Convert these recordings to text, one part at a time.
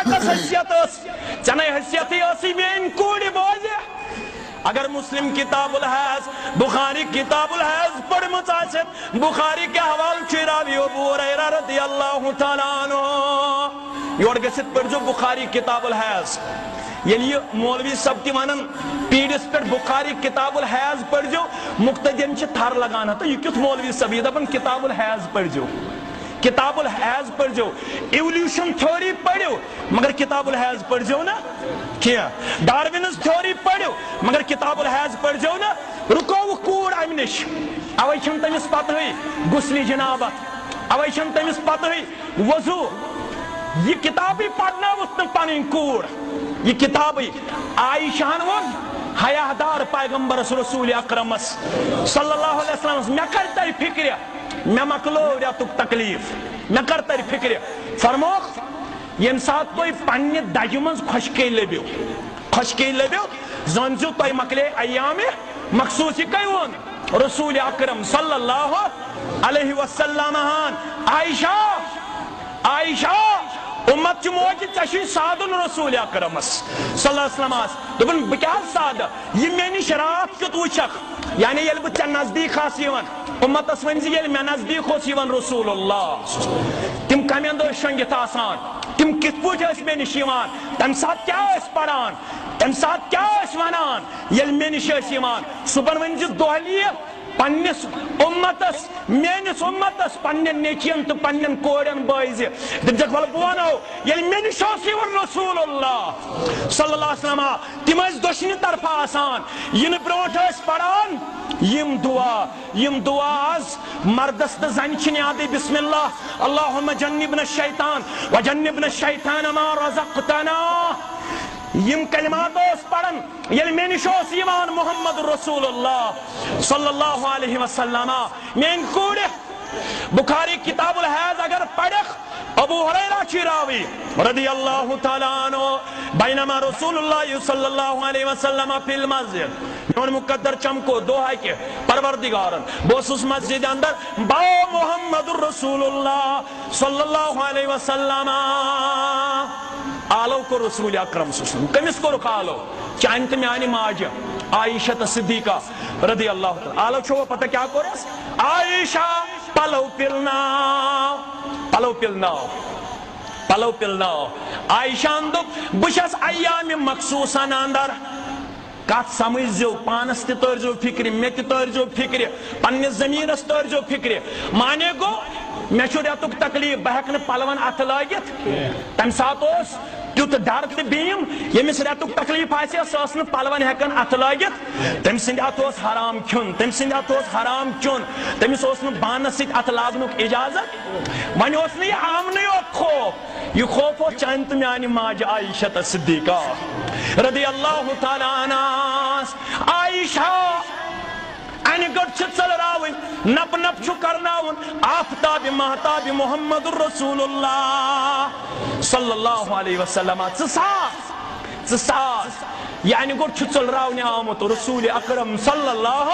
کس حیثیت چنے حیثیت اسی مین کوڑی بوزی اگر مسلم کتاب الحیض بخاری کتاب الحیض پڑھ متاثر بخاری کے حوال چراوی ابو ہریرہ رضی اللہ تعالیٰ عنہ یور گسد پڑھ جو بخاری کتاب الحیض یعنی مولوی سب تی ونن پیڈس پر بخاری کتاب الحیض پڑھ جو مقتدین چھ تھار لگانا تو یہ کیوں مولوی سب یہ دپن کتاب الحیض پڑھ جو کتاب الحیض پڑھ جو ایولیوشن تھیوری پڑھو مگر کتاب الحیض پڑھ جو نا کیا ڈاروینز تھیوری پڑھو مگر کتاب الحیض پڑھ جو نا رکو وہ کوڑ امنش اوے چھن تمس پتہ ہوئی غسل جنابت اوے چھن تمس پتہ ہوئی وضو یہ کتابی پڑھنا اس نے پنن کوڑ یہ کتابی عائشہ ون حیادار پیغمبر رسول اکرم صلی اللہ علیہ وسلم میں کرتا فکر میں مکلو ریتک تکلیف میں کرتا فکر فرموک یم سات تو پنہ دجہ من خشکی لبیو زنزو تو مکلے ایام مخصوص کئی ون رسول اکرم صلی اللہ علیہ وسلم عائشہ امت چموجی چشی سادن رسول اکرم صلی اللہ علیہ وسلم دبن بکیا سادہ یہ میں شراب کیت وچک یعنی یل بچہ نزدیک خاص یون امت اسونزی یل میں نزدیک خوش یون رسول اللہ تم کمیندو شنگت آسان تم کت پوچھ اس میں نشیوان تم ساتھ کیا اس پڑھان تم ساتھ کیا اس ونان یل میں نشیس یوان صبح ونزی دوہلی پنس امتس میانس امتس پنن نیچین تو پنن کوڑن بائزی دمجک والا بوانو یعنی میں نشاسی ور رسول اللہ صلی اللہ علیہ وسلم تم اس دشنی طرف آسان ین برونٹ اس پڑھان یم دعا از مردست زنچن یادی بسم اللہ اللہم جنبنا الشیطان و جنبنا الشیطان ما رزقتنا یم کلمات اس پڑھن یل میں نشوس ایمان محمد رسول اللہ صلی اللہ علیہ وسلم مین کوڑ بخاری کتاب الحیض اگر پڑھ ابو ہریرہ چی راوی رضی اللہ تعالیٰ عنہ بینما رسول اللہ صلی اللہ علیہ وسلم فی المسجد میون مقدر چمکو دعا کے پروردگارن بوس اس مسجد اندر باو محمد رسول اللہ صلی اللہ علیہ وسلم آلو کو رسول اکرم صلی اللہ علیہ وسلم کمیس کو رکھالو چانت میں آنی ماجہ عائشہ صدیقہ رضی اللہ تعالیٰ آلو چھو پتہ کیا کرس عائشہ پلو پلناو عائشہ اندک بشس ایام مخصوصاً اندر کات سمجھو پانس تی ترجو فکر میں تی ترجو فکر پنی زمینس ترجو فکر مانے گو میں چھو ریتک تکلیف بہکن پلون ات لاگت تم سات اس تیوت ڈر تی بیم یمس ریتک تکلیف آسی ساسن پلون ہیکن ات لاگت تم سند ات اس حرام کھن تمس اس بانس سیت ات لاگنک اجازت ون اس نے یہ آمنی خوف یہ خوف و چانت میانی ماج عائشہ صدیقہ رضی اللہ تعالیٰ عنہ عائشہ اینی گڑ چھل راوین نپ نپ چھو کرناون آفتاب محتاب محمد رسول اللہ صلی اللہ علیہ وسلم تصاص یعنی گڑ چھل راوین آمد رسول اکرم صلی اللہ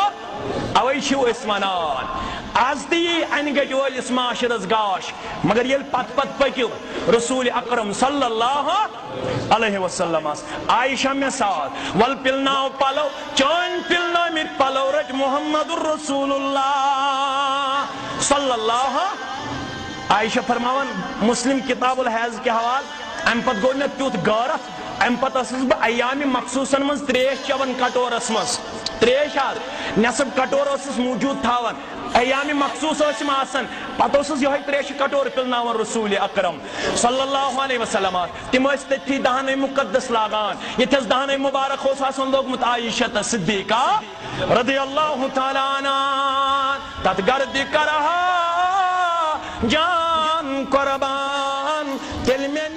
اویشو اسمانان آز دی اینی گڑ جوال اس معاشرز گاش مگر یل پت پکیو رسول اکرم صلی اللہ علیہ وسلم عائشہ میں ساتھ ول پلناو پلو چون پلنا میر پلو رج محمد رسول اللہ صلی اللہ عائشہ فرماون مسلم کتاب الحیض کے حوال ام پت گو نت تیوت غارت ام پت اسس بہ ایام مخصوصن من تریش چون کٹورس مز تریش نصب کٹور اسس موجود تھاون ایام مخصوص اسم آسن پتہ اسس یہ تریش کٹور پلناون رسول اکرم صلی اللہ علیہ وسلم تم اس تھی دہن مقدس لاگان یتھس دہن مبارک ہو آسن لوگمت عائشہ صدیقہ رضی اللہ تعالیٰ عنہ تت گرد کرہا جان قربان دل میں